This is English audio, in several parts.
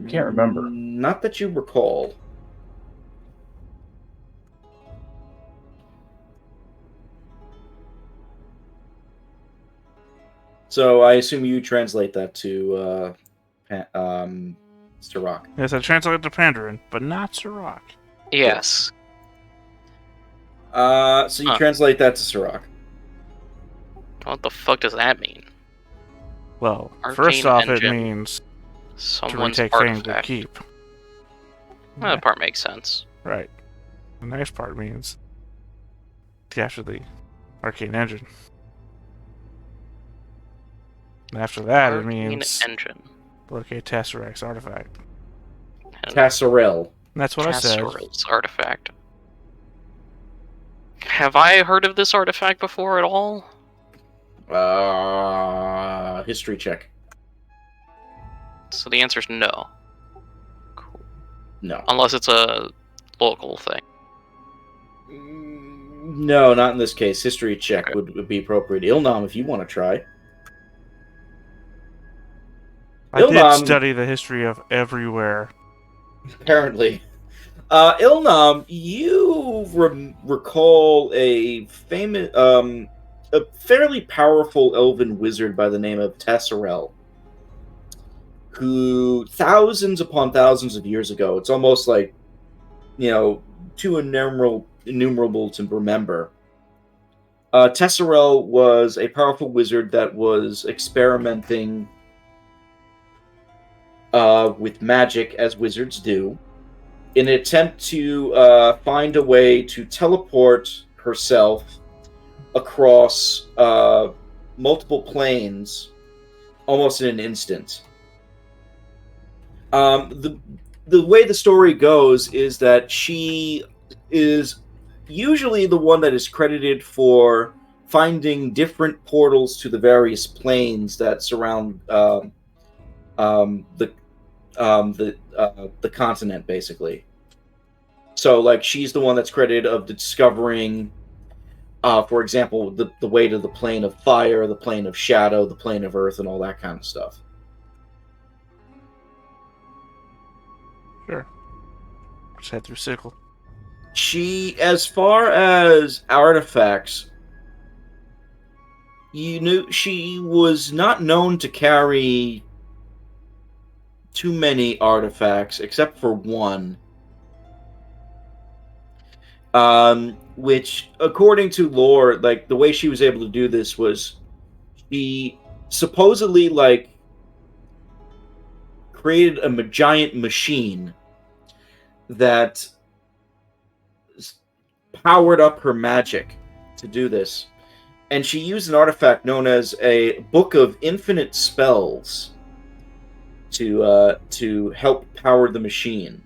Can't remember. Not that you recall. So I assume you translate that to Sirach. Yes, I translated to Pandarin, but not Sirach. Yes. So you translate that to Sirach. What the fuck does that mean? Well, Arcane first off, Engine. it means Someone's to retake Fanged artifact. keep. Well, that part makes sense. Right. The next part means capture the Arcane Engine. And after that, it Arcane means Engine. locate Tesseract's artifact. And Tasserel. And that's what I said. Tasserel's artifact. Have I heard of this artifact before at all? History check. So the answer is no. Cool. No. Unless it's a local thing. No, not in this case. History check would be appropriate. Ilnam, if you want to try. I did study the history of everywhere. Apparently. Ilnam, you recall a famous, a fairly powerful elven wizard by the name of Tasserel, who thousands upon thousands of years ago, it's almost like, too innumerable to remember. Tasserel was a powerful wizard that was experimenting with magic, as wizards do, in an attempt to find a way to teleport herself across multiple planes almost in an instant. The way the story goes is that she is usually the one that is credited for finding different portals to the various planes that surround the continent, basically. So, like, she's the one that's credited of discovering, for example, the way to the plane of fire, the plane of shadow, the plane of earth, and all that kind of stuff. Sure. Just head through Sickle. She, as far as artifacts, she was not known to carry too many artifacts, except for one. Which, according to lore, like, the way she was able to do this was she supposedly, like, created a giant machine that powered up her magic to do this. And she used an artifact known as a Book of Infinite Spells to help power the machine.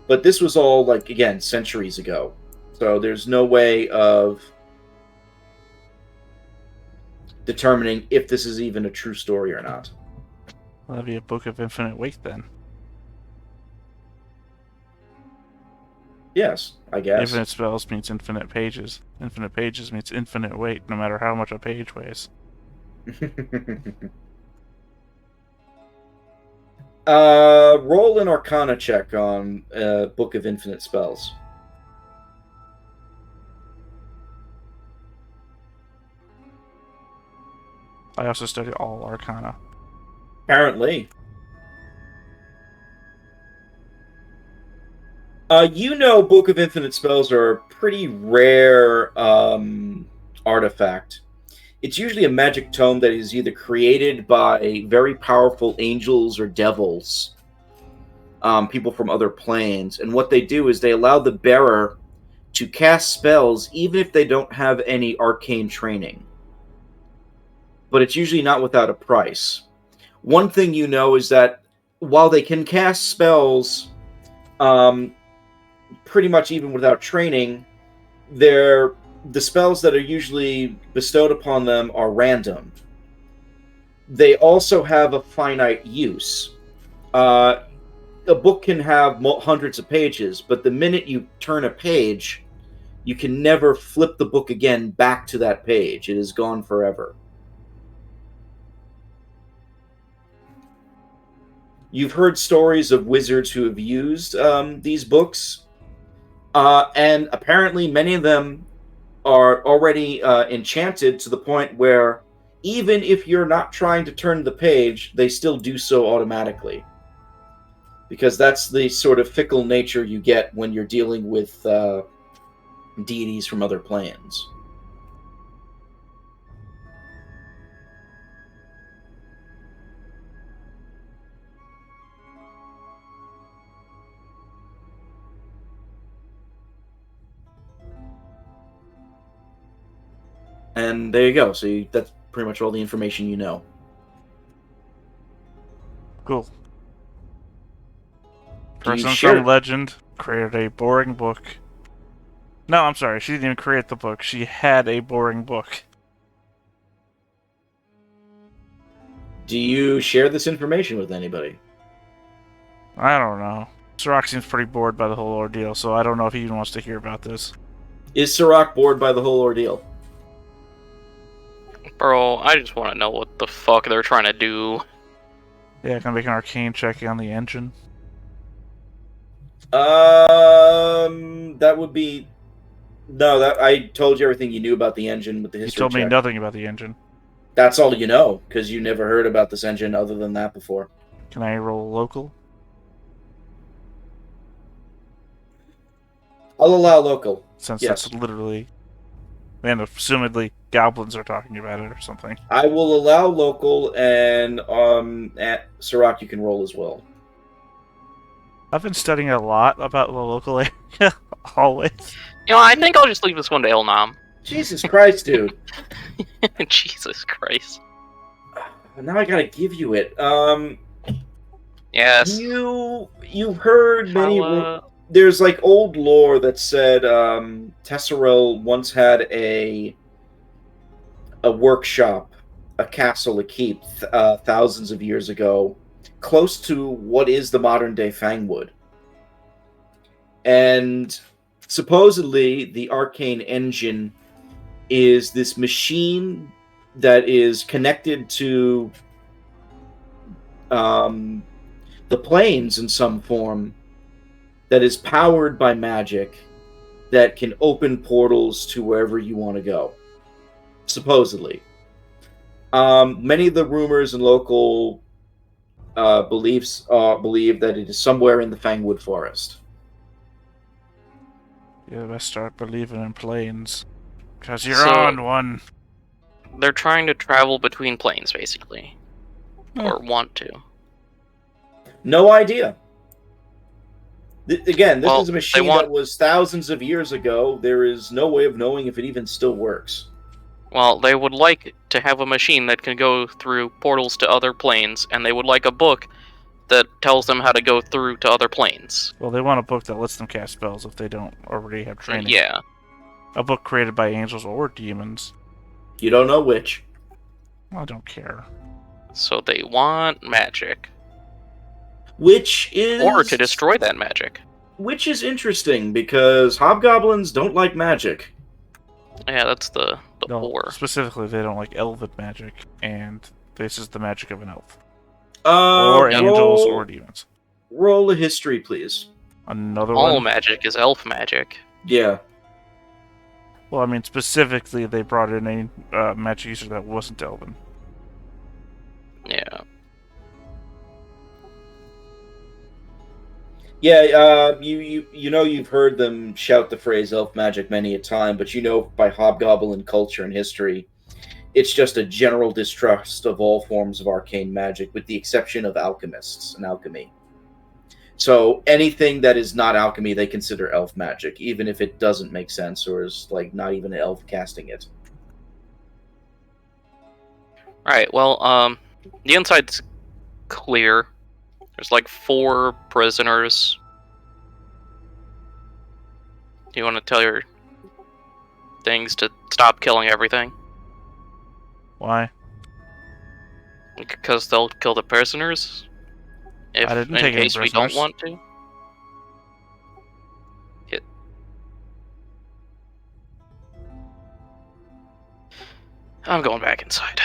But this was all, like, again, centuries ago. So there's no way of determining if this is even a true story or not. Well, that'd be a Book of Infinite Weight, then. Yes, I guess. Infinite spells means infinite pages. Infinite pages means infinite weight, no matter how much a page weighs. Roll an Arcana check on Book of Infinite Spells. I also study all Arcana. Apparently. Book of Infinite Spells are a pretty rare artifact. It's usually a magic tome that is either created by very powerful angels or devils, people from other planes. And what they do is they allow the bearer to cast spells even if they don't have any arcane training. But it's usually not without a price. One thing you know is that while they can cast spells pretty much even without training, the spells that are usually bestowed upon them are random. They also have a finite use. A book can have hundreds of pages, but the minute you turn a page, you can never flip the book again back to that page. It is gone forever. You've heard stories of wizards who have used these books, and apparently many of them are already enchanted to the point where even if you're not trying to turn the page, they still do so automatically. Because that's the sort of fickle nature you get when you're dealing with deities from other planes. And there you go. So that's pretty much all the information you know. Cool. Do you Person share- from Legend created a boring book. No, I'm sorry. She didn't even create the book. She had a boring book. Do you share this information with anybody? I don't know. Sirach seems pretty bored by the whole ordeal, so I don't know if he even wants to hear about this. Is Sirach bored by the whole ordeal? Bro, I just want to know what the fuck they're trying to do. Yeah, can I make an arcane check on the engine? That would be... No, that I told you everything you knew about the engine with the You history told me check. nothing about the engine. That's all you know, because you never heard about this engine other than that before. Can I roll local? I'll allow local. Since Yes. that's literally... And assumedly goblins are talking about it or something. I will allow local, and at Sirach you can roll as well. I've been studying a lot about the local area, always. You know, I think I'll just leave this one to Elnam. Jesus Christ, dude. Jesus Christ. Now I gotta give you it. Yes. You've heard many... How, There's like old lore that said Tesserel once had a workshop, a castle, a keep, thousands of years ago, close to what is the modern day Fangwood. And supposedly the Arcane Engine is this machine that is connected to the planes in some form, that is powered by magic, that can open portals to wherever you want to go. Supposedly. Many of the rumors and local beliefs believe that it is somewhere in the Fangwood Forest. You best start believing in planes. Because you're So- on one. They're trying to travel between planes, basically. Or want to. No idea. Again, this Well, is a machine they want- that was thousands of years ago. There is no way of knowing if it even still works. Well, they would like to have a machine that can go through portals to other planes, and they would like a book that tells them how to go through to other planes. Well, they want a book that lets them cast spells if they don't already have training. Yeah. A book created by angels or demons. You don't know which. I don't care. So they want magic. Which is... Or to destroy that magic. Which is interesting, because hobgoblins don't like magic. Yeah, that's the No, war. specifically, they don't like elven magic, and this is the magic of an elf. Or Angels or demons. Roll a history, please. Another All one? magic is elf magic. Yeah. Well, I mean, specifically, they brought in a magic user that wasn't elven. Yeah. Yeah, you know you've heard them shout the phrase elf magic many a time, but you know by hobgoblin culture and history, it's just a general distrust of all forms of arcane magic, with the exception of alchemists and alchemy. So anything that is not alchemy, they consider elf magic, even if it doesn't make sense or is like not even an elf casting it. Alright, well, the inside's clear. There's like 4 prisoners. Do you want to tell your things to stop killing everything? Why? Because they'll kill the prisoners? If I didn't in take any case we don't prisoners. want to? I'm going back inside.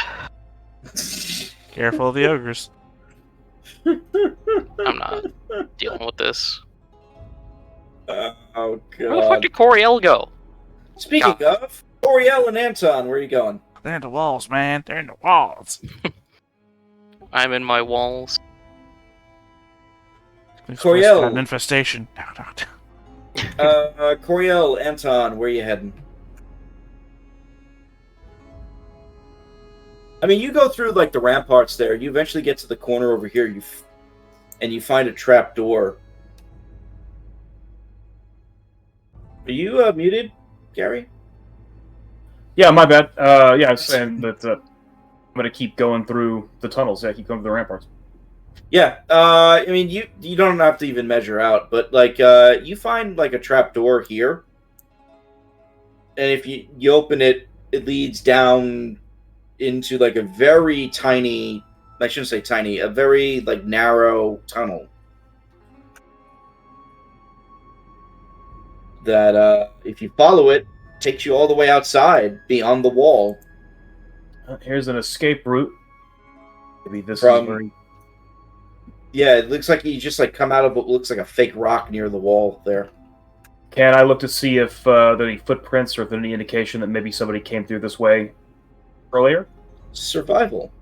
Careful of the ogres. I'm not dealing with this. Oh, Where the fuck God. did Coriel go? Speaking of, Coriel and Anton, where are you going? They're in the walls, man. They're in the walls. I'm in my walls. This place got an Coriel. infestation. No. Coriel, Anton, where are you heading? I mean, you go through, like, the ramparts there. You eventually get to the corner over here, and you find a trap door. Are you muted, Gary? Yeah, my bad. Yeah, I was saying that I'm going to keep going through the tunnels. Yeah, keep going through the ramparts. Yeah, I mean, you don't have to even measure out, but, like, you find, like, a trap door here. And if you open it, it leads down into, like, a very tiny... I shouldn't say tiny. A very, like, narrow tunnel. That, if you follow it, takes you all the way outside, beyond the wall. Here's an escape route. Maybe this From- is where he... Yeah, it looks like you just, like, come out of what looks like a fake rock near the wall there. Can I look to see if there are any footprints or if there's any indication that maybe somebody came through this way earlier? Survival.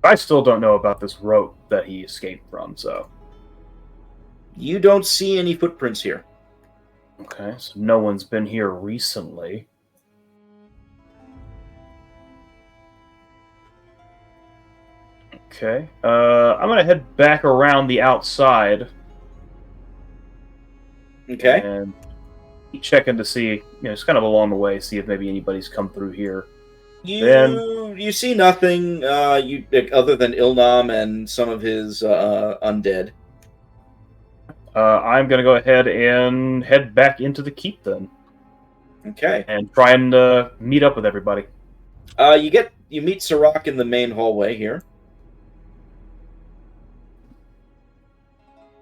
I still don't know about this rope that he escaped from, so... You don't see any footprints here. Okay, so no one's been here recently. Okay, I'm gonna head back around the outside. Okay. And keep checking to see, it's kind of along the way, see if maybe anybody's come through here. You see nothing other than Ilnam and some of his undead. I'm gonna go ahead and head back into the keep then, Okay. and try and meet up with everybody. You meet Sirach in the main hallway here.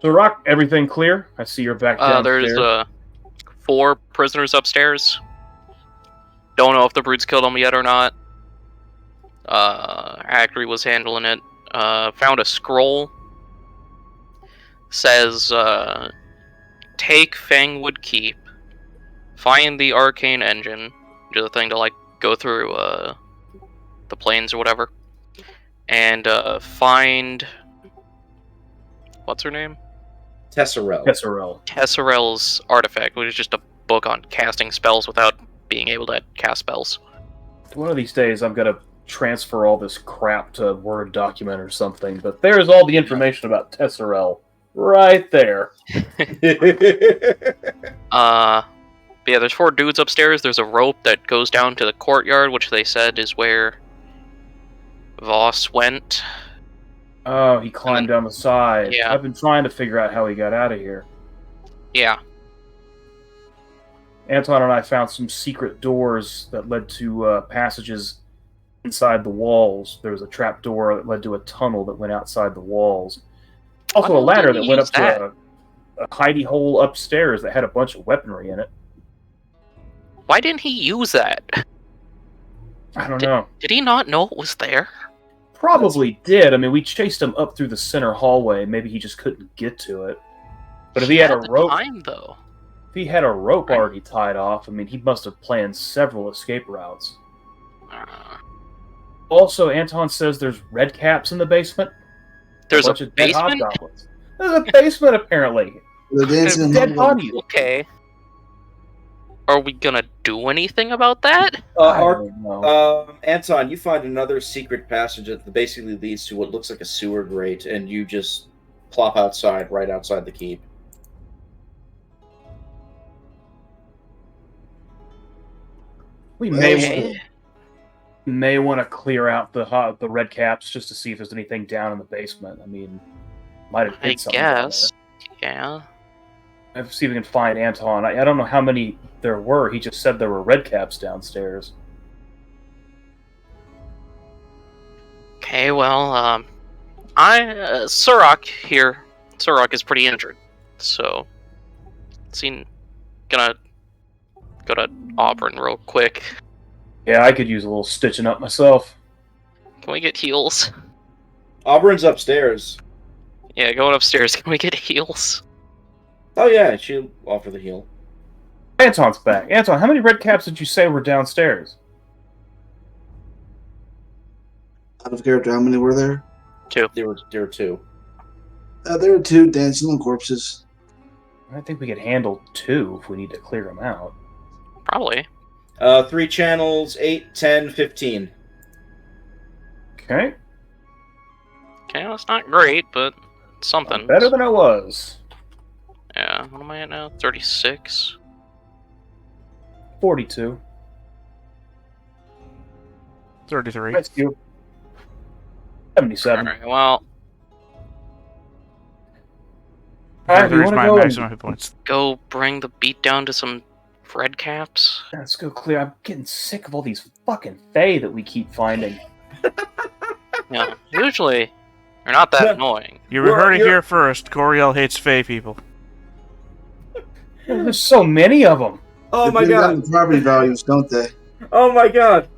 So, Rock, everything clear? I see you're back downstairs. There's 4 prisoners upstairs. Don't know if the brutes killed them yet or not. Ackery was handling it. Found a scroll. Says, take Fangwood Keep, find the Arcane Engine, do the thing to, like, go through, the plains or whatever, and, find... What's her name? Tesserel. Tesserel's artifact, which is just a book on casting spells without being able to cast spells. One of these days, I'm going to transfer all this crap to a Word document or something, but there's all the information about Tesserel right there. But yeah, there's 4 dudes upstairs. There's a rope that goes down to the courtyard, which they said is where Voss went. Oh, he climbed down the side. Yeah. I've been trying to figure out how he got out of here. Yeah. Anton and I found some secret doors that led to passages inside the walls. There was a trap door that led to a tunnel that went outside the walls. Also, Why a ladder didn't that he went use up to a hidey hole upstairs that had a bunch of weaponry in it. Why didn't he use that? I don't know. Did he not know it was there? Probably did. I mean, we chased him up through the center hallway. Maybe he just couldn't get to it. But if he had a the rope, time, though. if he had a rope already tied off, I mean, he must have planned several escape routes. Also, Anton says there's red caps in the basement. There's a bunch of dead basement? hobgoblins. There's a basement, apparently. The dancing Dead bodies. Okay. Are we gonna do anything about that? I don't know. Anton, you find another secret passage that basically leads to what looks like a sewer grate, and you just plop outside, right outside the keep. We Okay. may want to clear out the red caps just to see if there's anything down in the basement. I mean, might have I hid something down guess. Yeah. there. Let's see if we can find Anton. I don't know how many there were. He just said there were red caps downstairs. Okay, well, Surak here. Surak is pretty injured, so gonna go to Auburn real quick. Yeah, I could use a little stitching up myself. Can we get heals? Auburn's upstairs. Yeah, going upstairs. Can we get heals? Oh yeah, she'll offer the heal. Anton's back. Anton, how many red caps did you say were downstairs? Out of character, how many were there? 2. There were 2. There were 2 dancing on corpses. I think we could handle 2 if we need to clear them out. Probably. 3 channels, 8, 10, 15. Okay. Okay, well, it's not great, but something. Better than it was. Yeah, what am I at now? 36? 42. 33. That's you. 77. Alright, well, Alright, you 33 is wanna my go maximum hit points. go bring the beat down to some red caps. Let's go clear. I'm getting sick of all these fucking Fae that we keep finding. Yeah, usually they're not that annoying. You heard it here first. Coriel hates Fae people. There's so many of them. Oh They my bring down god! the property values, don't they? Oh my god!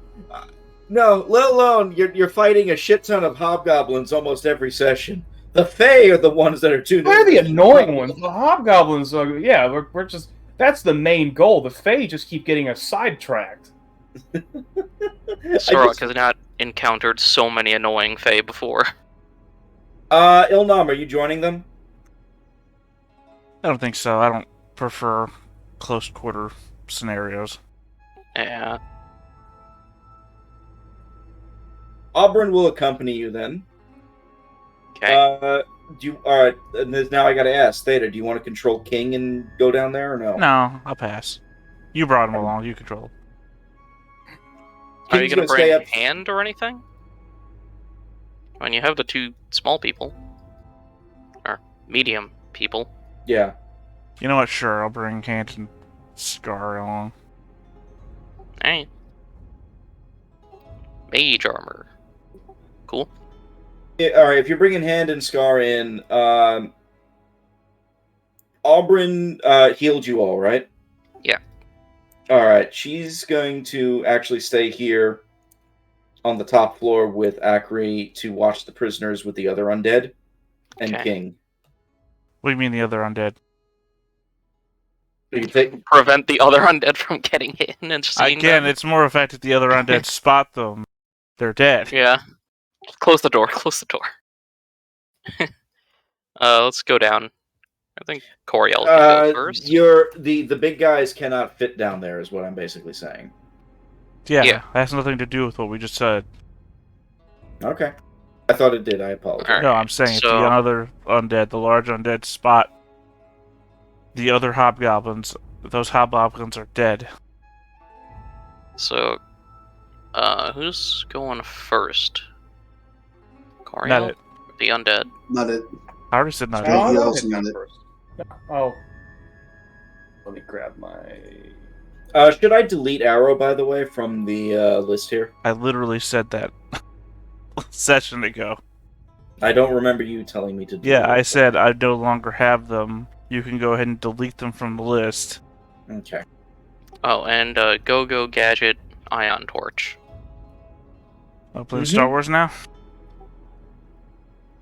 No, let alone you're fighting a shit ton of hobgoblins almost every session. The Fae are the ones that are too. They're the annoying ones. The hobgoblins, yeah, we're just. That's the main goal. The Fae just keep getting us sidetracked. Sorok has not encountered so many annoying Fae before. Ilnam, are you joining them? I don't think so. I don't prefer close quarter scenarios. Yeah. Auburn will accompany you then. Okay. Do you? All right. Now I got to ask Theta. Do you want to control King and go down there or no? No, I'll pass. You brought him along. You control. Are you King's gonna stay bring up. hand or anything? I mean, you have the 2 small people. Or medium people. Yeah. You know what? Sure, I'll bring Hand and Scar along. Hey. Mage armor. Cool. All right. If you're bringing Hand and Scar in, Auburn healed you all, right? Yeah. All right. She's going to actually stay here on the top floor with Akri to watch the prisoners with the other undead and Okay. King. What do you mean the other undead? So you take. Prevent the other undead from getting in and seeing Again, them. it's more effective the other undead spot them. They're dead. Yeah. Close the door, close the door. Let's go down. I think Coriel can go first. The big guys cannot fit down there, is what I'm basically saying. Yeah, Yeah. that has nothing to do with what we just said. Okay. I thought it did. I apologize. Alright, No, I'm saying if so- the other undead, the large undead spot the other hobgoblins, those hobgoblins are dead. So, who's going first? Coriel? Not it. The undead. Not it. I already said not Oh, it. he I'll also hit got that it. first. Oh. Let me grab my... Should I delete Arrow, by the way, from the list here? I literally said that a session ago. I don't remember you telling me to delete Yeah, I it. said I no longer have them. You can go ahead and delete them from the list. Okay. Oh, and Go-Go Gadget Ion Torch. I'll play Star Wars now?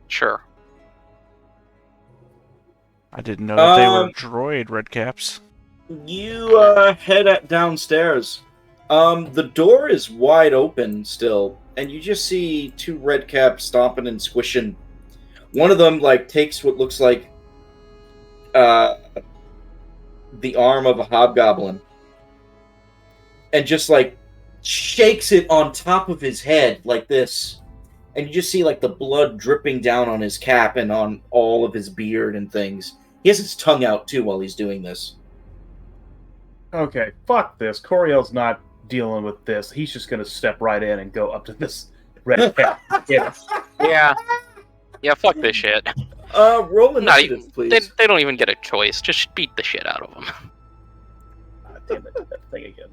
Sure. I didn't know that they were Um, droid redcaps. You head downstairs. The door is wide open still, and you just see 2 redcaps stomping and squishing. One of them takes what looks like the arm of a hobgoblin and just shakes it on top of his head like this. And you just see the blood dripping down on his cap and on all of his beard and things. He has his tongue out too while he's doing this. Okay, fuck this. Coriel's not dealing with this. He's just gonna step right in and go up to this red cat. Yeah. Yeah. Yeah, fuck this shit. Roll Not initiative, even, please. they don't even get a choice. Just beat the shit out of them. God damn it, that thing again.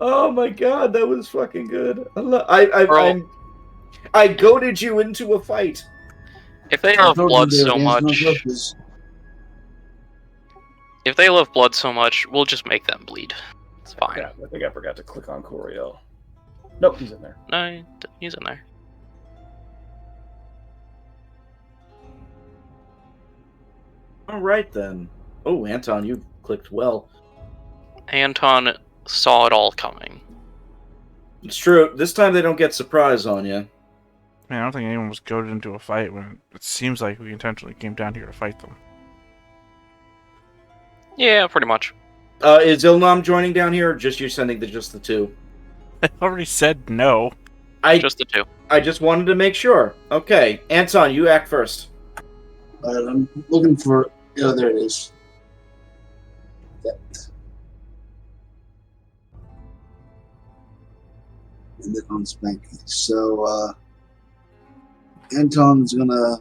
Oh my god, that was fucking good. I goaded you into a fight. If they I love told you blood they were so dancing on much, corpses. if they love blood so much, we'll just make them bleed. It's fine. Yeah, I think I forgot to click on Coriel. Nope, he's in there. No, he's in there. All right, then. Oh, Anton, you clicked well. Anton saw it all coming. It's true. This time they don't get surprise on you. Man, I don't think anyone was goaded into a fight when it seems like we intentionally came down here to fight them. Yeah, pretty much. Is Ilnam joining down here, or just you sending just the two? I already said no. Just the two. I just wanted to make sure. Okay, Anton, you act first. I'm looking for. Oh, there it is. That. And then on Spanky. So, Anton's gonna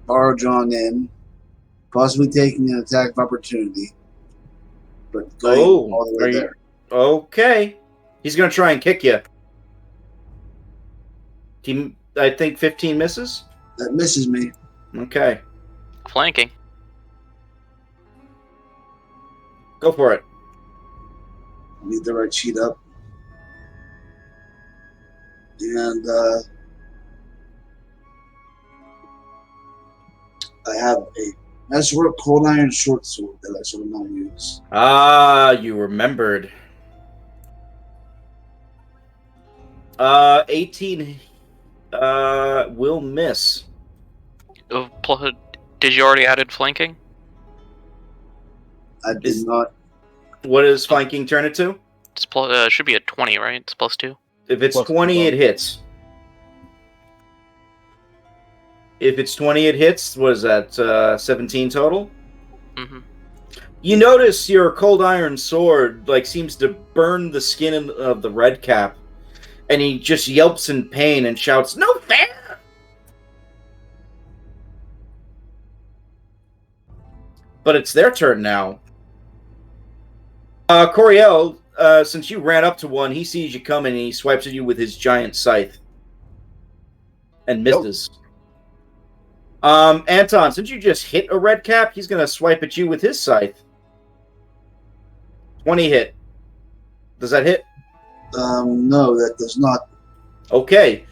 barge on in, possibly taking an attack of opportunity, but going all the way there. Okay. He's gonna try and kick you. I think 15 misses? That misses me. Okay. Flanking. Go for it. I need the right sheet up. And I have a Meswork Cold Iron Short Sword that I sort of now use. Ah, you remembered. 18 will miss. Did you already added flanking? I did not. What does flanking turn it to? It's should be a 20, right? It's +2. If it's Plus 20, 12. it hits. If it's 20, it hits. What is that? 17 total? Mm-hmm. You notice your cold iron sword seems to burn the skin of the red cap, and he just yelps in pain and shouts, "No fair!" But it's their turn now. Coriel, since you ran up to one, he sees you coming and he swipes at you with his giant scythe. And misses. Anton, since you just hit a red cap, he's going to swipe at you with his scythe. 20 hit. Does that hit? No, that does not. Okay.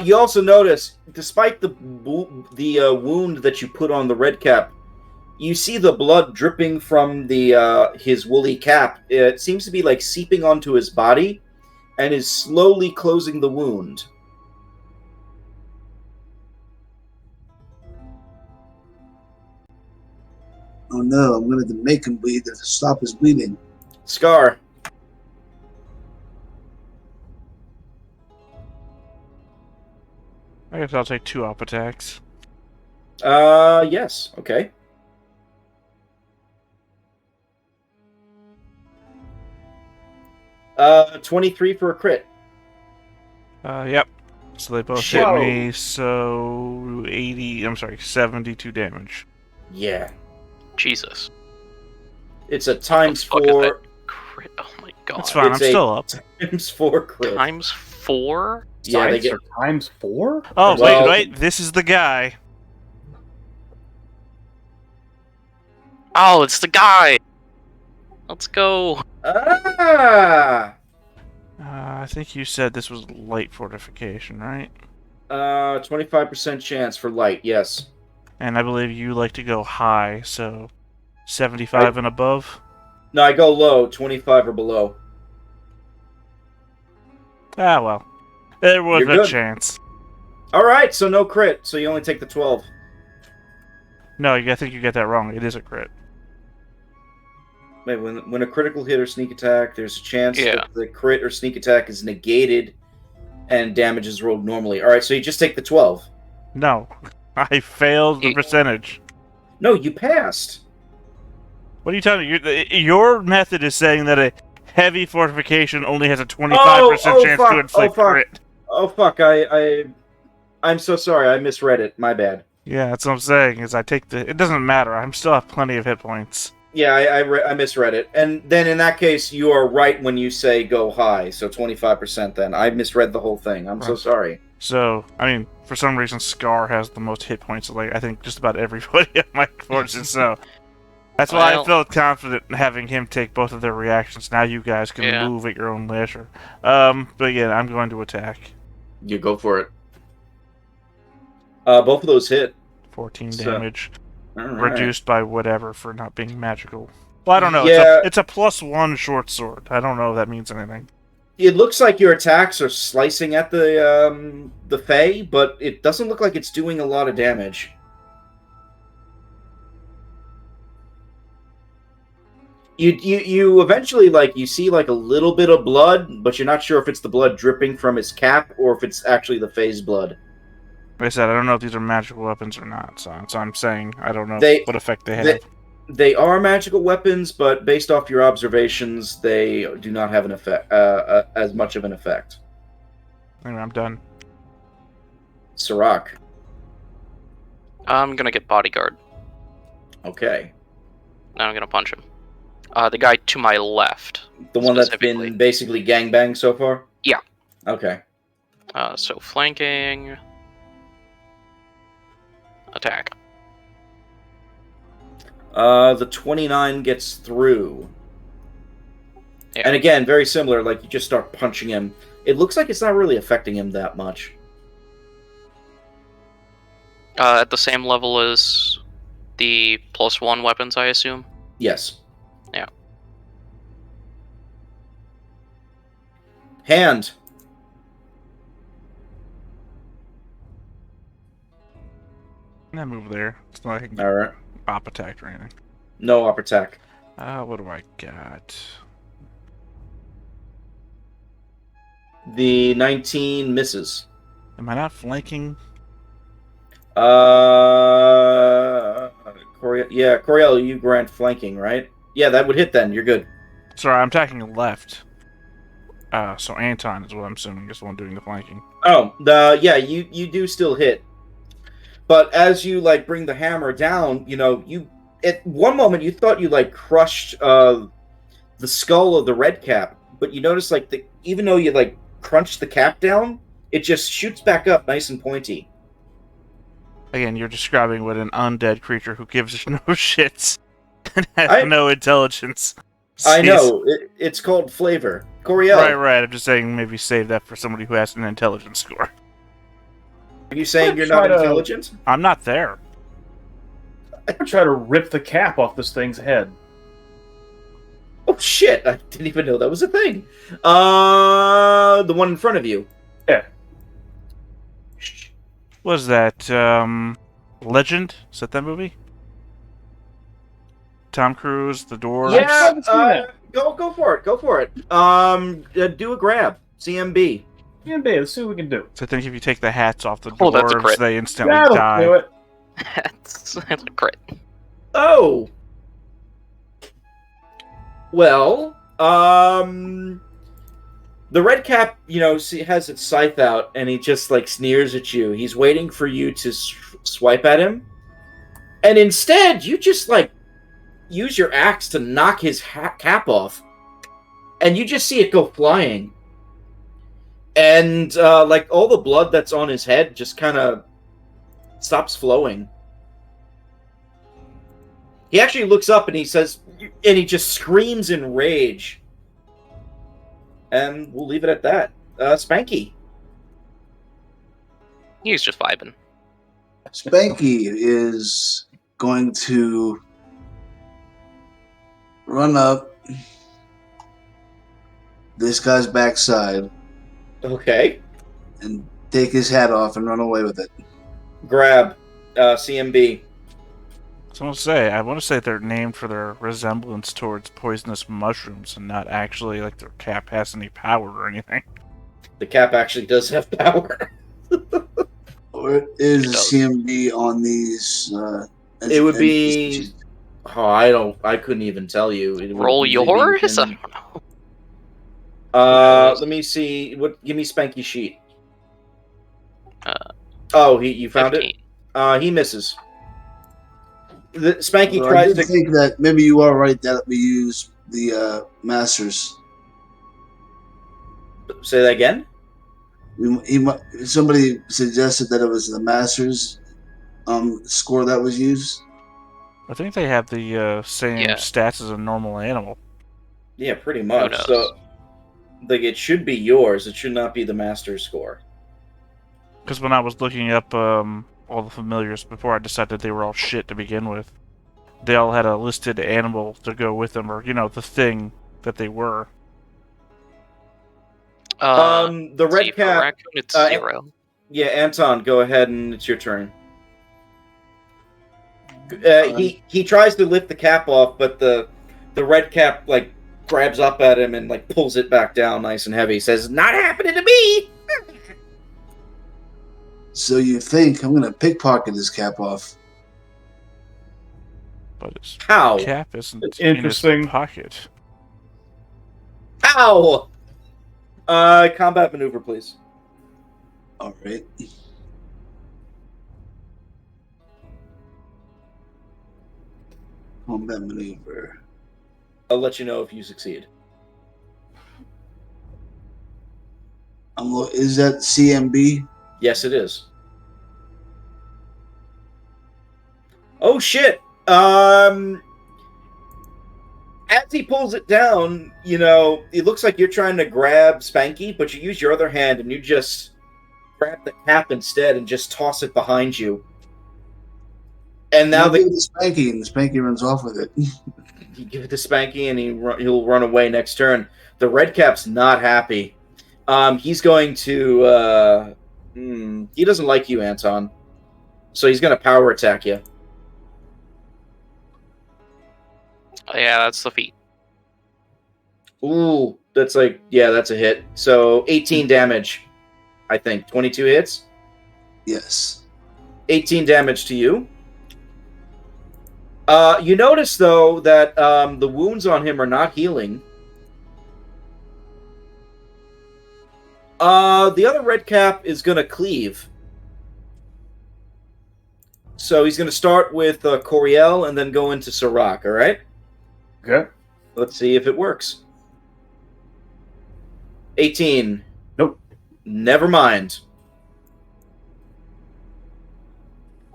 You also notice, despite the wound that you put on the red cap, you see the blood dripping from his woolly cap. It seems to be seeping onto his body and is slowly closing the wound. Oh no, I'm going to make him bleed to stop his bleeding. Scar. I guess I'll take 2 up attacks. Yes. Okay. Uh, 23 for a crit. Yep. So they both hit me, so 72 damage. Yeah. Jesus. It's a times What the fuck is 4. that crit? Oh my god. That's fine, I'm It's a still up. Times 4 crit. Times 4? Yeah, they Science get. are times 4? Oh, Well- wait, this is the guy. Oh, it's the guy! Let's go. Ah! I think you said this was light fortification, right? 25% chance for light, yes. And I believe you like to go high, so 75 and above? No, I go low, 25 or below. Ah, well. There was You're a good. chance. Alright, so no crit, so you only take the 12. No, I think you get that wrong. It is a crit. Wait, when a critical hit or sneak attack, there's a chance Yeah. that the crit or sneak attack is negated and damage is rolled normally. Alright, so you just take the 12. No. I failed the You- percentage. No, you passed. What are you telling me? Your method is saying that a heavy fortification only has a 25% chance fuck, to inflict fuck. crit. Oh, fuck, I'm so sorry, I misread it. My bad. Yeah, that's what I'm saying, is I take the... It doesn't matter. I'm still have plenty of hit points. Yeah, I misread it. And then in that case, you are right when you say go high, so 25% then. I misread the whole thing. I'm so Right. sorry. So, I mean, for some reason, Scar has the most hit points of, I think just about everybody at my forces, so... That's why I Well- felt confident in having him take both of their reactions. Now you guys can Yeah. move at your own leisure. But yeah, I'm going to attack. You go for it. Both of those hit. 14 So- damage. reduced by whatever for not being magical. Well, I don't know. Yeah. It's a +1 short sword. I don't know if that means anything. It looks like your attacks are slicing at the Fae, but it doesn't look like it's doing a lot of damage. You eventually you see a little bit of blood, but you're not sure if it's the blood dripping from his cap or if it's actually the Fae's blood. Like I said, I don't know if these are magical weapons or not. So I'm saying I don't know what effect they have. They are magical weapons, but based off your observations, they do not have an effect, as much of an effect. Anyway, I'm done. Sirach. I'm gonna get Bodyguard. Okay. Now I'm gonna punch him. The guy to my left. The one that's been basically gangbanged so far? Yeah. Okay. So flanking. Attack. The 29 gets through. Yeah. And again, very similar, you just start punching him. It looks like it's not really affecting him that much. At the same level as the +1 weapons, I assume? Yes. Yeah. Hand. I'm gonna move there. It's not like I can All right. op attack or anything. No op attack. What do I got? The 19 misses. Am I not flanking? Coriel, you grant flanking, right? Yeah, that would hit then. You're good. Sorry, I'm attacking left. So Anton is what I'm assuming is the one doing the flanking. Oh, you do still hit. But as you bring the hammer down, you at one moment you thought you crushed the skull of the red cap, but you notice even though you crunched the cap down, it just shoots back up nice and pointy. Again, you're describing what an undead creature who gives no shits and has no intelligence. I know. It's called flavor. Coriel. Right. I'm just saying maybe save that for somebody who has an intelligence score. Are you saying you're not intelligent? I'm not there. I'm gonna try to rip the cap off this thing's head. Oh shit! I didn't even know that was a thing. The one in front of you. Yeah. Was that Legend? Is that movie? Tom Cruise, the door. Yeah. Go for it. Go for it. Do a grab. CMB. CMB. Let's see what we can do. So I think if you take the hats off the Oh, that's a dwarves, crit. they instantly That'll die. do it. That's a crit. Oh. Well, the red cap, has its scythe out, and he just sneers at you. He's waiting for you to swipe at him, and instead, you just use your axe to knock his cap off, and you just see it go flying, and all the blood that's on his head just kind of stops flowing. He actually looks up and he says, and he just screams in rage. And we'll leave it at that. Spanky. He's just vibing. Spanky is going to run up this guy's backside Okay. and take his hat off and run away with it. Grab. CMB. So I want to say they're named for their resemblance towards poisonous mushrooms and not actually their cap has any power or anything. The cap actually does have power. Or is CMB on these? It would be. Oh, I couldn't even tell you. It would Roll usually yours? be I don't know. Let me see. Give me Spanky sheet. You found 15. it. He misses. Spanky I tries did to. think that maybe you are right that we use the masters. Say that again. Somebody suggested that it was the masters score that was used. I think they have the same Yeah. stats as a normal animal. Yeah, pretty much. knows? So, it should be yours. It should not be the master score. Because when I was looking up all the familiars before I decided they were all shit to begin with. They all had a listed animal to go with them, or the thing that they were. The red for cap. raccoon, it's 0. Yeah, Anton, go ahead and it's your turn. He tries to lift the cap off, but the red cap like grabs up at him and like pulls it back down nice and heavy. He says, "Not happening to me." So you think I'm gonna pickpocket his cap off? But his How? cap isn't Interesting. in his pocket. How? Combat maneuver, please. All right. Combat maneuver. I'll let you know if you succeed. Is that CMB? Yes, it is. Oh shit! As he pulls it down, it looks like you're trying to grab Spanky, but you use your other hand and you just grab the cap instead and just toss it behind you. And now give it to Spanky, and Spanky runs off with it. you give it to Spanky, and he'll run away next turn. The red cap's not happy. He's going to. He doesn't like you, Anton. So he's going to power attack you. Oh, yeah, that's the feat. Ooh, that's a hit. So 18 damage, I think. 22 hits? Yes. 18 damage to you. You notice, though, that the wounds on him are not healing. The other red cap is going to cleave. So he's going to start with Coriel and then go into Sirac, all right? Okay. Let's see if it works. 18. Nope. Never mind.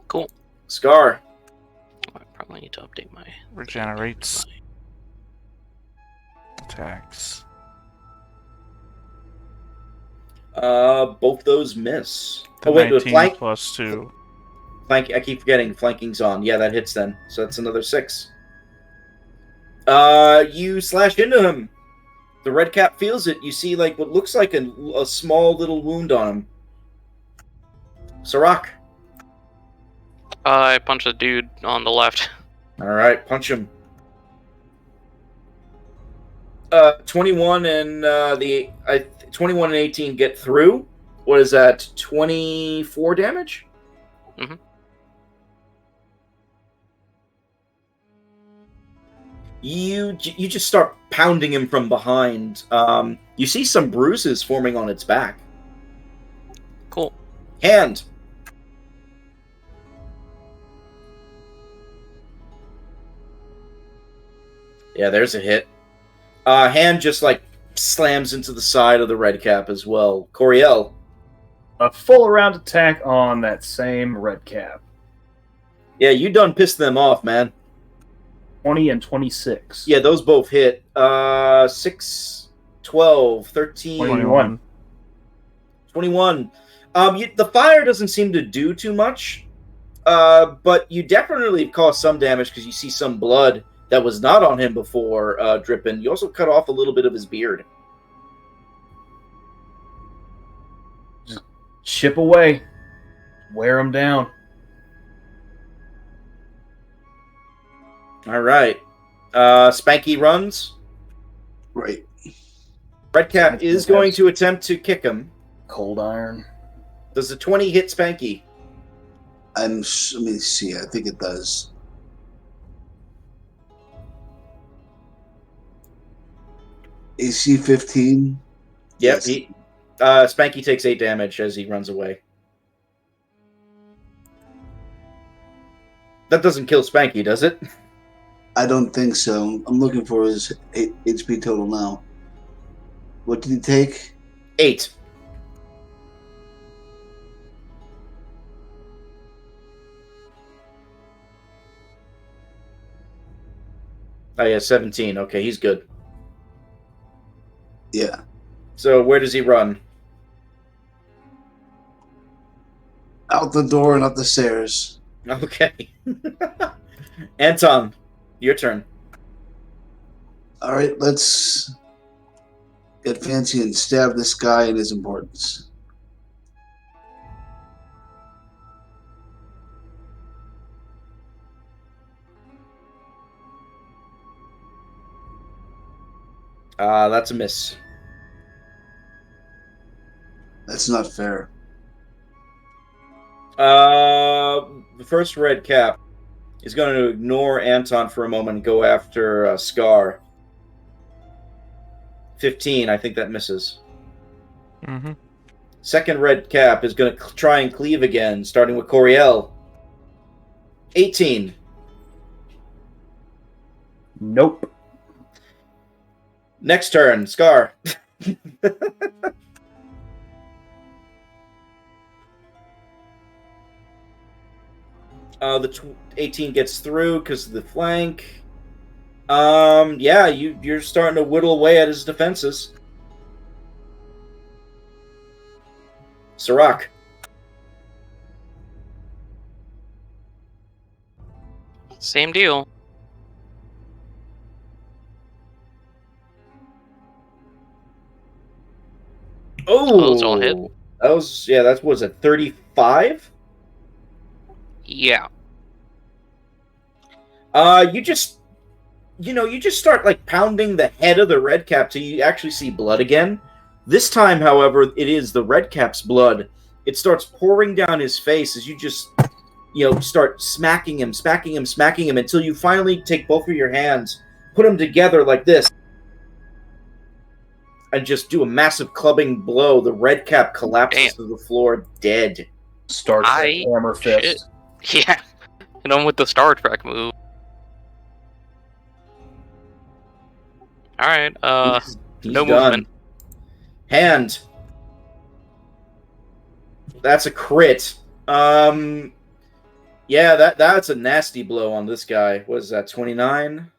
Cool. Scar. I probably need to update my... Regenerates. Attacks. Both those miss. The wait, 19 flank. plus 2. Flank. I keep forgetting flanking's on. Yeah, that hits then. So that's another 6. You slash into him. The red cap feels it. You see, like, what looks like a small little wound on him. Sirac. I punched a dude on the left. All right, punch him. 21 and 21 and 18 get through. What is that? 24 damage? Mm-hmm. You just start pounding him from behind. You see some bruises forming on its back. Cool. Hand. Yeah, there's a hit. Hand just like slams into the side of the red cap as well. Coriel. A full round attack on that same red cap. Yeah, you done pissed them off, man. 20 and 26. Yeah, those both hit. 6, 12, 13, 21. 21. The fire doesn't seem to do too much, but you definitely caused some damage because you see some blood that was not on him before dripping. You also cut off a little bit of his beard. Just chip away. Wear him down. All right. Spanky runs. Right. Redcap is going to attempt to kick him. Cold iron. Does the 20 hit Spanky? Let me see. I think it does. AC 15. Yep. Yes. Spanky takes 8 damage as he runs away. That doesn't kill Spanky, does it? I don't think so. I'm looking for his HP total now. What did he take? 8. Oh, yeah, 17. Okay, he's good. Yeah. So where does he run? out the door and up the stairs. Okay. Anton, your turn. All right, let's get fancy and stab this guy in his importance. That's a miss. That's not fair. The first red cap is going to ignore Anton for a moment and go after Scar. 15, I think that misses. Mm-hmm. Second red cap is going to try and cleave again, starting with Coriel. 18. Nope. Next turn, Scar. The 18 gets through because of the flank. Yeah, you're starting to whittle away at his defenses. Sirach. Same deal. Oh, those all hit. That was a 35. Yeah. You just start like pounding the head of the red cap till you actually see blood again. This time, however, it is the red cap's blood. It starts pouring down his face as you just, start smacking him until you finally take both of your hands, put them together like this, and just do a massive clubbing blow. The red cap collapses to the floor, dead. Star Trek armor fist. Yeah. And I'm with the Star Trek move. Alright, He's no done. movement. Hand. That's a crit. Yeah, that's a nasty blow on this guy. What is that, 29?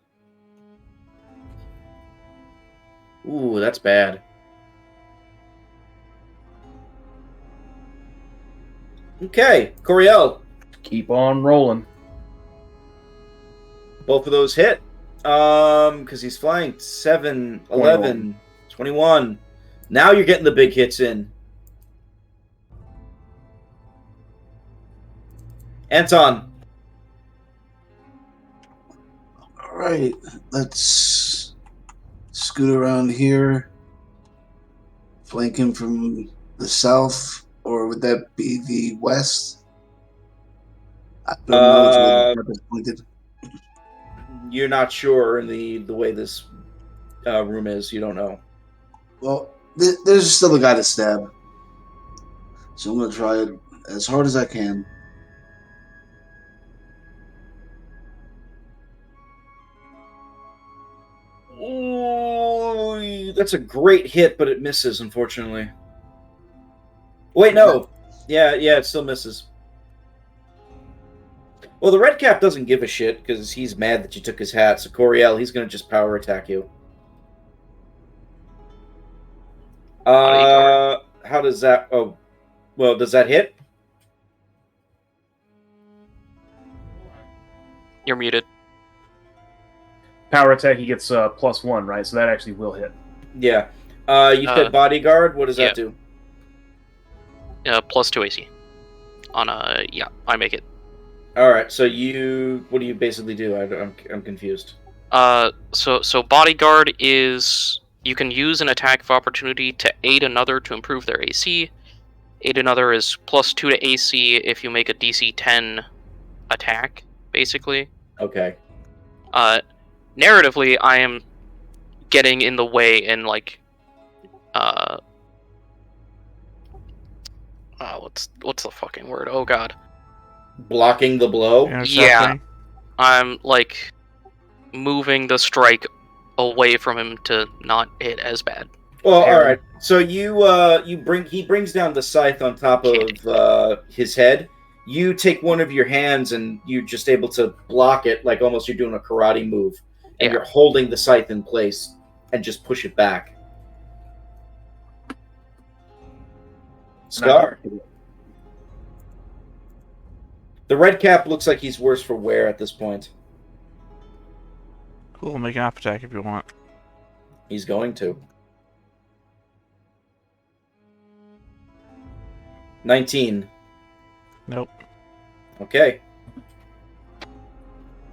Ooh, that's bad. Okay, Coriel. Keep on rolling. Both of those hit. Because he's flying 7, 11, 21. Now you're getting the big hits in. Anton. All right, let's scoot around here. Flank him from the south, or would that be the west? I don't know which way the map is pointed. You're not sure in the way this room is. You don't know. Well, there's still a guy to stab. So I'm going to try it as hard as I can. Ooh, that's a great hit, but it misses, unfortunately. Wait, no. Yeah, it still misses. Well, the red cap doesn't give a shit because he's mad that you took his hat. So Coriel, he's going to just power attack you. How does that... Oh, well, does that hit? You're muted. Power attack, he gets +1, right? So that actually will hit. Yeah. You said Bodyguard. What does that do? +2 AC. Yeah, I make it. All right. So what do you basically do? I'm confused. So Bodyguard is you can use an attack of opportunity to aid another to improve their AC. Aid another is +2 to AC if you make a DC 10 attack, basically. Okay. Narratively, I am getting in the way and what's the fucking word? Oh god. Blocking the blow? Yeah. I'm moving the strike away from him to not hit as bad. Well, all right. So he brings down the scythe on top of his head. You take one of your hands and you're just able to block it like almost you're doing a karate move. And you're holding the scythe in place and just push it back. Scar. The red cap looks like he's worse for wear at this point. Cool, make an op attack if you want. He's going to. 19. Nope. Okay.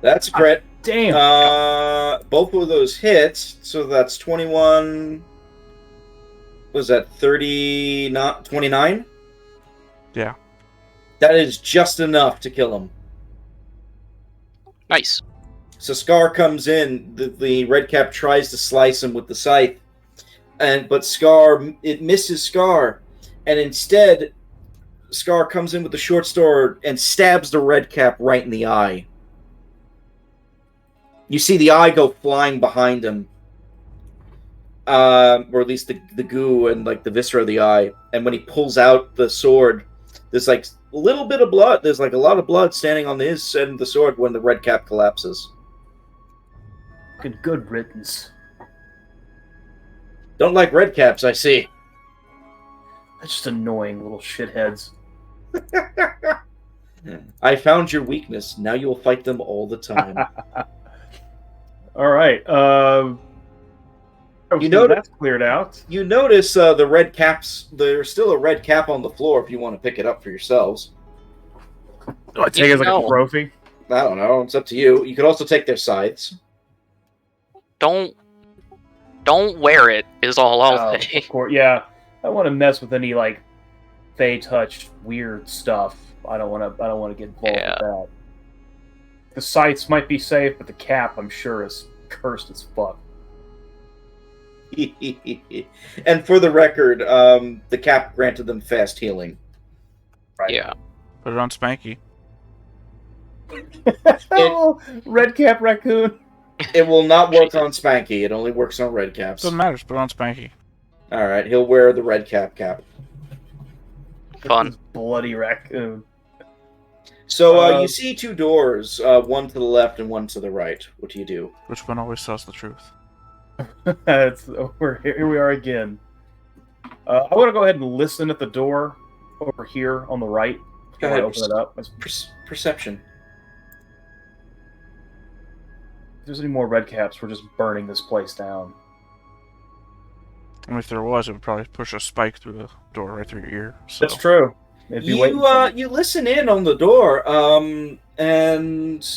That's a crit. Damn. Both of those hits, so that's 21. Was that 30? Not 29? Yeah. That is just enough to kill him. Nice. So Scar comes in. The red cap tries to slice him with the scythe, but Scar, it misses Scar, and instead, Scar comes in with the short sword and stabs the red cap right in the eye. You see the eye go flying behind him, or at least the goo and like the viscera of the eye. And when he pulls out the sword, there's like a little bit of blood. There's like a lot of blood standing on his end of the sword when the red cap collapses. Good riddance. Don't like red caps, I see. That's just annoying little shitheads. I found your weakness. Now you will fight them all the time. All right. You know that's cleared out. You notice the red caps. There's still a red cap on the floor if you want to pick it up for yourselves. Do I take it as like a trophy? I don't know. It's up to you. You could also take their scythes. Don't wear it. Is all I'll say. Of course, yeah. I don't want to mess with any like Fey touch weird stuff. I don't want to get involved with that. The sights might be safe, but the cap, I'm sure, is cursed as fuck. And for the record, the cap granted them fast healing. Right. Yeah. Put it on Spanky. Oh, red cap raccoon. It will not work on Spanky. It only works on red caps. Doesn't matter. Just put it on Spanky. All right, he'll wear the red cap. Fun. Bloody raccoon. So you see two doors, one to the left and one to the right. What do you do? Which one always tells the truth? Here we are again. I want to go ahead and listen at the door over here on the right. Go ahead. Open it up. Perception. If there's any more red caps, we're just burning this place down. I mean, if there was, it would probably push a spike through the door right through your ear. So. That's true. You listen in on the door, and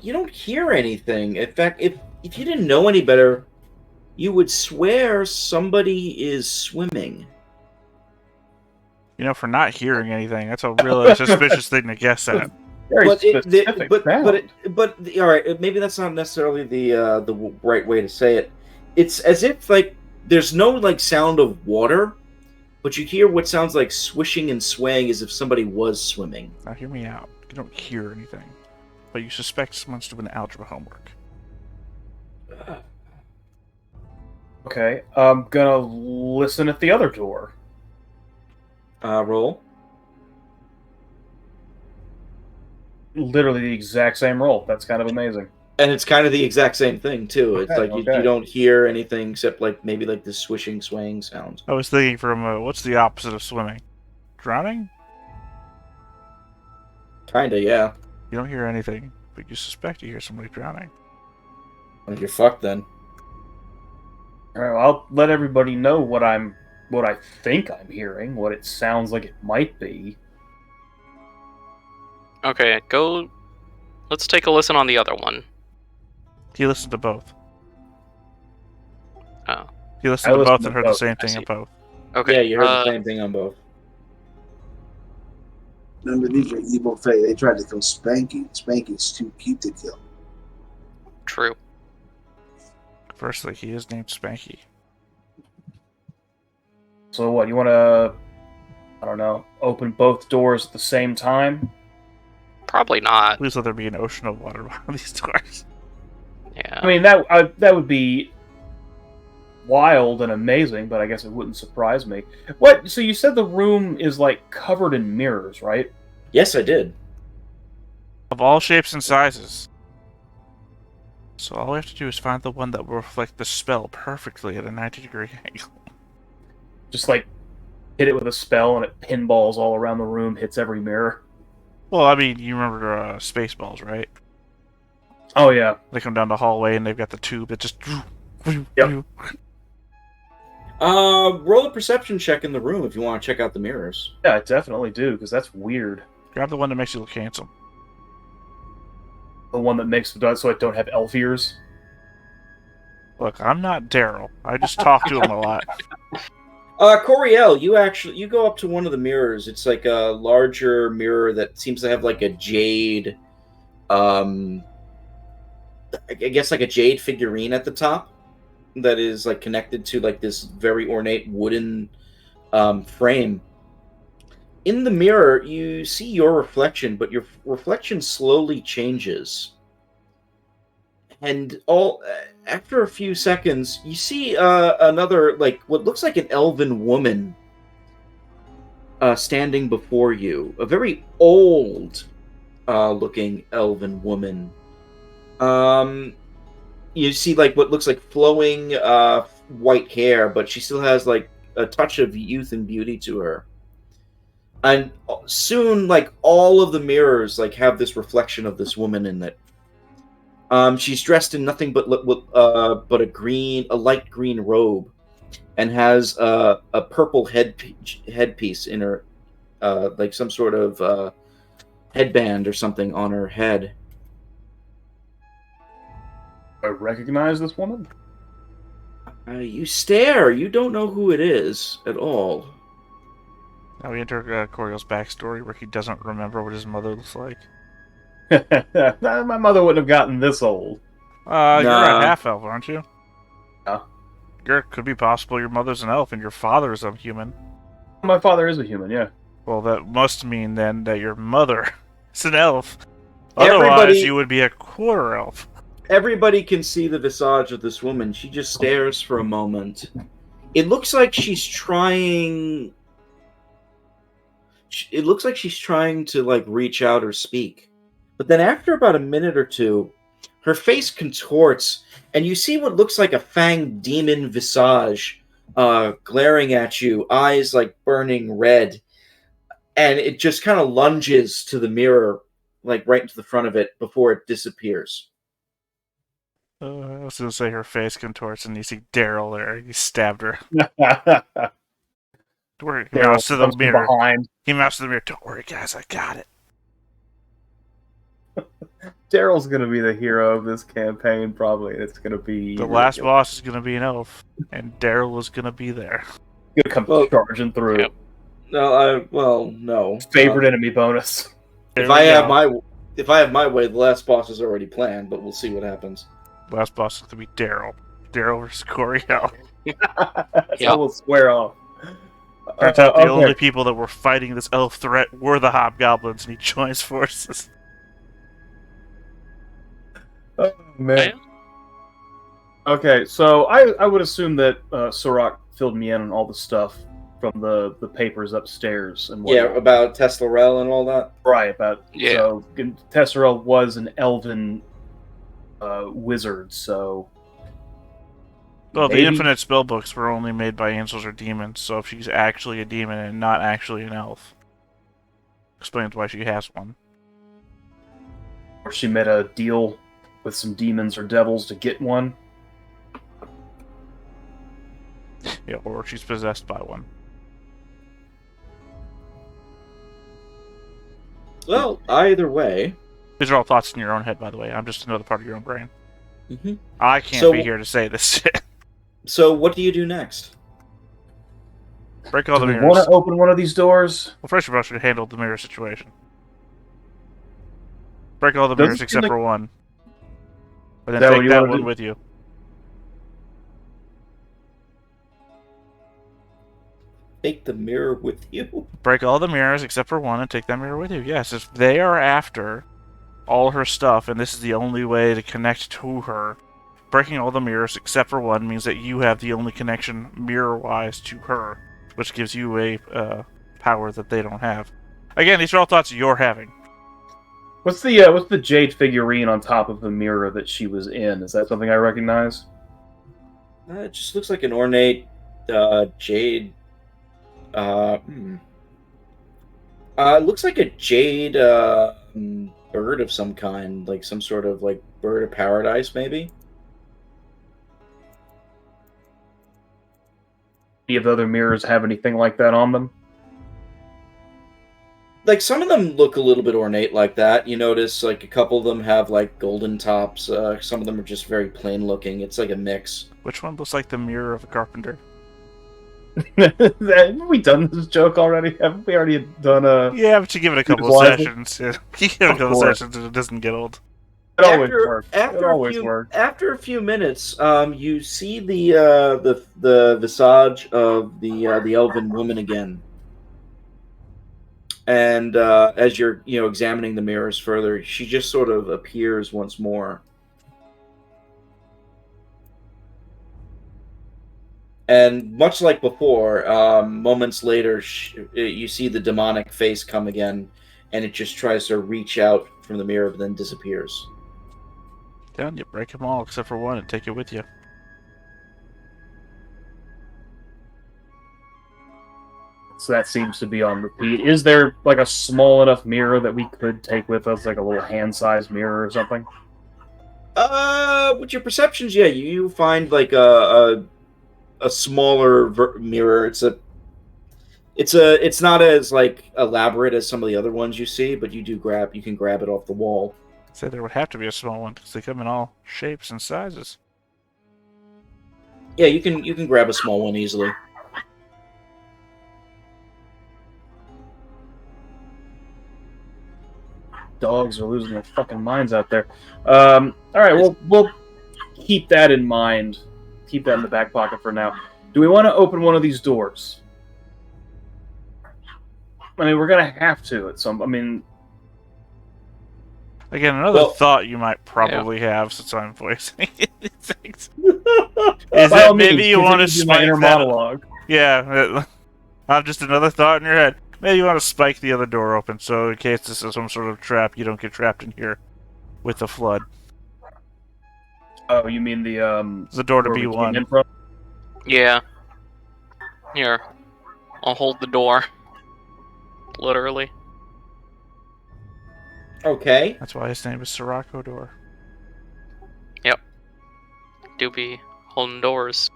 you don't hear anything. In fact, if you didn't know any better, you would swear somebody is swimming. You know, for not hearing anything, that's a really suspicious thing to guess at. But all right, maybe that's not necessarily the right way to say it. It's as if like there's no like sound of water, but you hear what sounds like swishing and swaying as if somebody was swimming. Now hear me out. You don't hear anything, but you suspect someone's doing algebra homework. Okay, I'm gonna listen at the other door. Roll. Literally the exact same roll. That's kind of amazing. And it's kind of the exact same thing too. It's Okay, like you don't hear anything except like maybe like the swishing, swaying sounds. I was thinking from what's the opposite of swimming? Drowning? Kinda, yeah. You don't hear anything, but you suspect you hear somebody drowning. Well, you're fucked then. All right, well, I'll let everybody know what I think I'm hearing, what it sounds like it might be. Okay, go. Let's take a listen on the other one. He listened to both. Oh. He listened to both and heard the same I thing see. at both. Okay. Yeah, you heard the same thing on both. Remember, these are evil Fae. They tried to kill Spanky. Spanky's too cute to kill. True. Firstly, he is named Spanky. So what, you want to, I don't know, open both doors at the same time? Probably not. Please let there be an ocean of water behind these doors. Yeah. I mean, that would be wild and amazing, but I guess it wouldn't surprise me. What? So you said the room is like covered in mirrors, right? Yes, I did. Of all shapes and sizes. So all we have to do is find the one that will reflect the spell perfectly at a 90-degree angle. Just like hit it with a spell and it pinballs all around the room, hits every mirror. Well, I mean, you remember Spaceballs, right? Oh, yeah. They come down the hallway and they've got the tube that just... Yep. Roll a perception check in the room if you want to check out the mirrors. Yeah, I definitely do, because that's weird. Grab the one that makes you look handsome. The one that makes so I don't have elf ears. Look, I'm not Daryl. I just talk to him a lot. Coriel, you go up to one of the mirrors. It's like a larger mirror that seems to have like a jade, I guess like a jade figurine at the top that is like connected to like this very ornate wooden frame. In the mirror, you see your reflection, but your reflection slowly changes. And after a few seconds, you see another, like, what looks like an elven woman standing before you. A very old looking elven woman. You see, like, what looks like flowing white hair, but she still has, like, a touch of youth and beauty to her. And soon, like, all of the mirrors, like, have this reflection of this woman in it. She's dressed in nothing but a light green robe, and has a purple headpiece in her, like some sort of headband or something on her head. I recognize this woman? You stare. You don't know who it is at all. Now we enter Coriel's backstory where he doesn't remember what his mother looks like. My mother wouldn't have gotten this old. You're a half-elf, aren't you? Yeah. Could be possible your mother's an elf and your father is a human. My father is a human, yeah. Well, that must mean then that your mother is an elf. Otherwise, you would be a quarter elf. Everybody can see the visage of this woman. She just stares for a moment. It looks like she's trying... It looks like she's trying to, like, reach out or speak. But then after about a minute or two, her face contorts, and you see what looks like a fanged demon visage glaring at you, eyes, like, burning red. And it just kind of lunges to the mirror, like, right into the front of it before it disappears. I was going to say her face contorts, and you see Daryl there. He stabbed her. He mounts to the mirror. Behind. He mounts to the mirror. Don't worry, guys. I got it. Daryl's going to be the hero of this campaign, probably. It's going to be... The last boss is going to be an elf, and Daryl is going to be there. Going to come charging through. Yep. No. Favorite enemy bonus. If I have my way, the last boss is already planned, but we'll see what happens. Last boss is going to be Daryl. Daryl versus Coriel. So we'll square off. Turns out the only people that were fighting this elf threat were the hobgoblins, and he joins forces. Oh, man. Okay, so I would assume that Sirach filled me in on all the stuff from the papers upstairs and whatnot. Yeah, about Teslarel and all that. Right, Yeah. So Teslarel was an elven wizard, so... Well, maybe... the infinite spellbooks were only made by angels or demons, so if she's actually a demon and not actually an elf, explains why she has one. Or she made a deal with some demons or devils to get one. Yeah, or she's possessed by one. Well, either way... These are all thoughts in your own head, by the way. I'm just another part of your own brain. Mm-hmm. I can't be here to say this shit. So, what do you do next? Break all the Do we mirrors. want to open one of these doors? Well, first of all, should handle the mirror situation. Break all the mirrors except for one. But then take that one with you. Take the mirror with you? Break all the mirrors except for one and take that mirror with you. Yes, if they are after all her stuff and this is the only way to connect to her, breaking all the mirrors except for one means that you have the only connection mirror-wise to her, which gives you a power that they don't have. Again, these are all thoughts you're having. What's the jade figurine on top of the mirror that she was in? Is that something I recognize? It just looks like an ornate jade It looks like a jade bird of some kind, like some sort of like bird of paradise, maybe. Any of the other mirrors have anything like that on them? Like some of them look a little bit ornate like that. You notice like a couple of them have like golden tops. Some of them are just very plain looking. It's like a mix. Which one looks like the mirror of a carpenter? Have we done this joke already? Haven't we already done a... Yeah, but you give it a couple of sessions. Yeah. You give it a couple of sessions and it doesn't get old. It always works. It always works. After a few minutes, you see the visage of the elven woman again. And as you're examining the mirrors further, she just sort of appears once more. And much like before, moments later, you see the demonic face come again, and it just tries to reach out from the mirror, but then disappears. Then you break them all except for one and take it with you. So that seems to be on repeat. Is there like a small enough mirror that we could take with us, like a little hand-sized mirror or something? With your perceptions, yeah, you find like a smaller mirror. It's not as like elaborate as some of the other ones you see, but you can grab it off the wall. Say there would have to be a small one because they come in all shapes and sizes. Yeah, you can grab a small one easily. Dogs are losing their fucking minds out there. All right, we'll keep that in mind. Keep that in the back pocket for now. Do we want to open one of these doors? I mean, we're gonna have to at some. I mean, again, another thought you might probably have since I'm voicing it is that maybe you want to spike that monologue. Yeah, just another thought in your head. Maybe you want to spike the other door open, so in case this is some sort of trap, you don't get trapped in here with the flood. Oh, you mean the door to B1? Yeah. Here, I'll hold the door. Literally. Okay. That's why his name is Sirocco Door. Yep. Do be holding doors.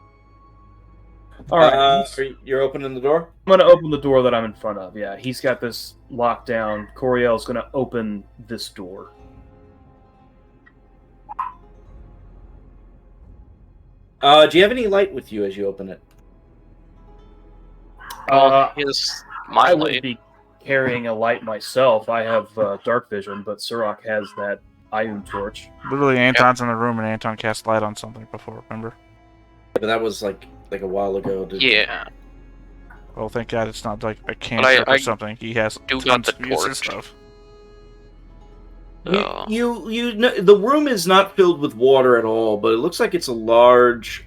All right. You're opening the door? I'm going to open the door that I'm in front of, yeah. He's got this locked down. Coriel's going to open this door. Do you have any light with you as you open it? Here's I my light. would be carrying a light myself. I have dark vision, but Surak has that Iron torch. Literally, Anton's in the room and Anton cast light on something before, remember? But that was like a while ago. Yeah. Well, thank God it's not like a cantrip or something. He has tons of uses stuff. You know, the room is not filled with water at all, but it looks like it's a large,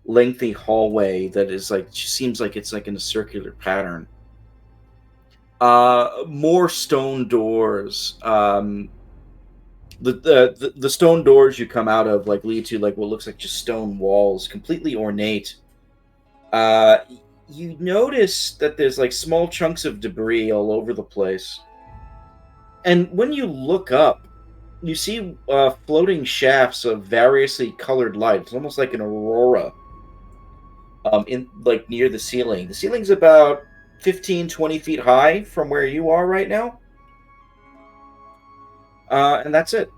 lengthy hallway that is like seems like it's like in a circular pattern. More stone doors. The stone doors you come out of like lead to like what looks like just stone walls, completely ornate. You notice that there's like small chunks of debris all over the place. And when you look up, you see floating shafts of variously colored light. It's almost like an aurora. In like near the ceiling. The ceiling's about 15-20 feet high from where you are right now. And that's it.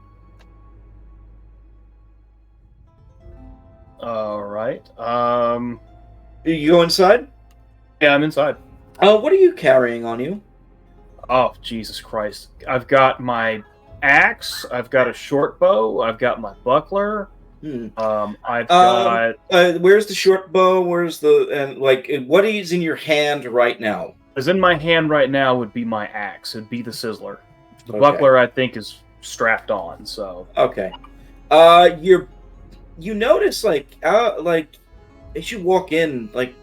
All right. You go inside? Yeah, I'm inside. What are you carrying on you? Oh, Jesus Christ. I've got my axe, I've got a short bow, I've got my buckler. I've got... where's the short bow? Where's the... and like, what is in your hand right now? What's in my hand right now would be my axe. It'd be the Sizzler. The buckler, I think, is strapped on, so... Okay. You notice, like, as you walk in, like,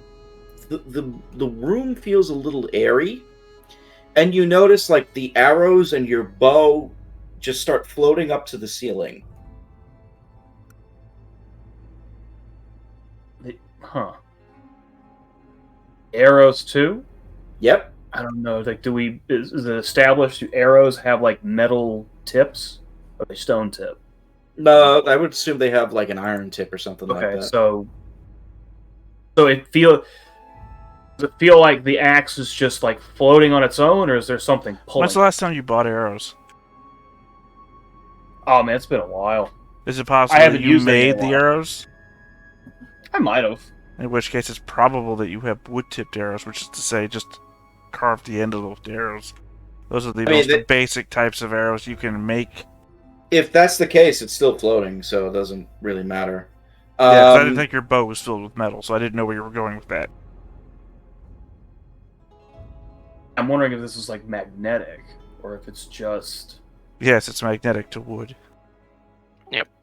the room feels a little airy. And you notice, like, the arrows and your bow just start floating up to the ceiling. Huh. Arrows too? Yep. I don't know. Like, is it established? Do arrows have like metal tips, or are they stone tip? No, I would assume they have like an iron tip or something like Okay, that. so does it feel like the axe is just like floating on its own, or is there something pulling? When's the last time you bought arrows? Oh man, it's been a while. Is it possible haven't that you used any in made a the while. arrows? I might have. In which case, it's probable that you have wood-tipped arrows, which is to say, just carve the end of those arrows. Those are the most basic types of arrows you can make. If that's the case, it's still floating, so it doesn't really matter. Yeah, 'cause I didn't think your bow was filled with metal, so I didn't know where you were going with that. I'm wondering if this is like magnetic, or if it's just Yes, it's magnetic to wood.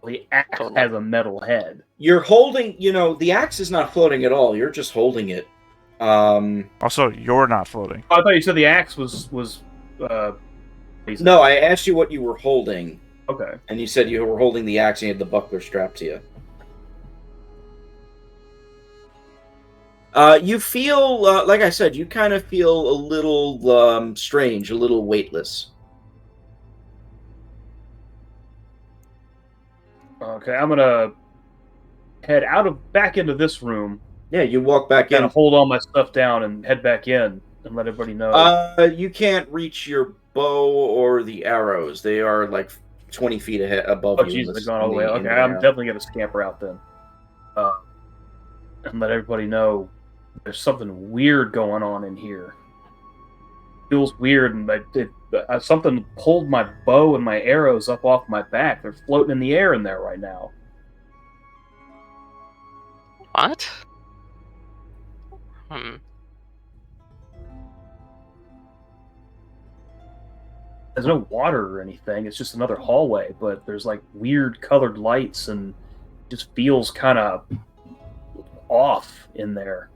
the axe has a metal head. You're holding, the axe is not floating at all. You're just holding it. Also, you're not floating. Oh, I thought you said the axe was. No, I asked you what you were holding. Okay. And you said you were holding the axe and you had the buckler strapped to you. You feel, like I said, you kind of feel a little strange, a little weightless. Okay, I'm gonna head back into this room. Yeah, you walk back in. Kind of hold all my stuff down and head back in and let everybody know. You can't reach your bow or the arrows. They are like 20 feet above you. Oh, Jesus, they've gone all the way. Okay, I'm definitely gonna scamper out then, and let everybody know there's something weird going on in here. Feels weird, and something pulled my bow and my arrows up off my back. They're floating in the air in there right now. What? There's no water or anything. It's just another hallway, but there's like weird colored lights and just feels kind of off in there.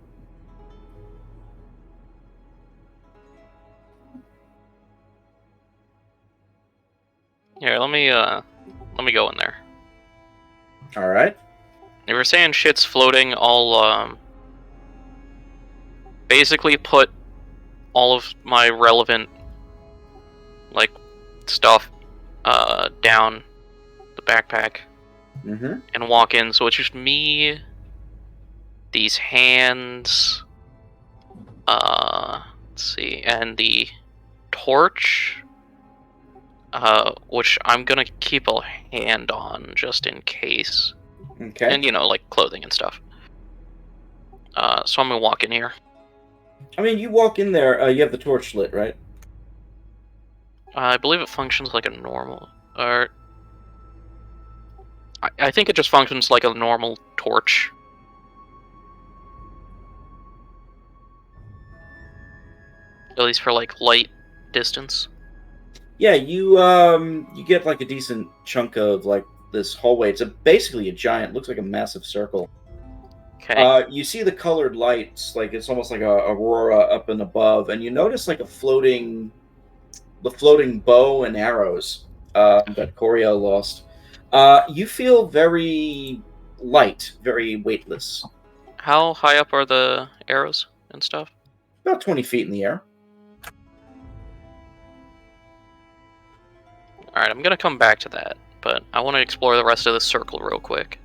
Here, let me go in there. All right. You were saying shit's floating. I'll basically put all of my relevant stuff down the backpack and walk in. So it's just me, these hands, let's see, and the torch. Which I'm gonna keep a hand on just in case. Okay. And like clothing and stuff. So I'm gonna walk in here. I mean, you walk in there. You have the torch lit, right? I believe it functions like a normal, or I think it just functions like a normal torch. At least for light distance. Yeah, you get like a decent chunk of this hallway. It's basically a giant, looks like a massive circle. Okay. You see the colored lights, it's almost like a aurora up and above, and you notice the floating bow and arrows that Corio lost. You feel very light, very weightless. How high up are the arrows and stuff? About 20 feet in the air. Alright, I'm gonna come back to that, but I want to explore the rest of the circle real quick.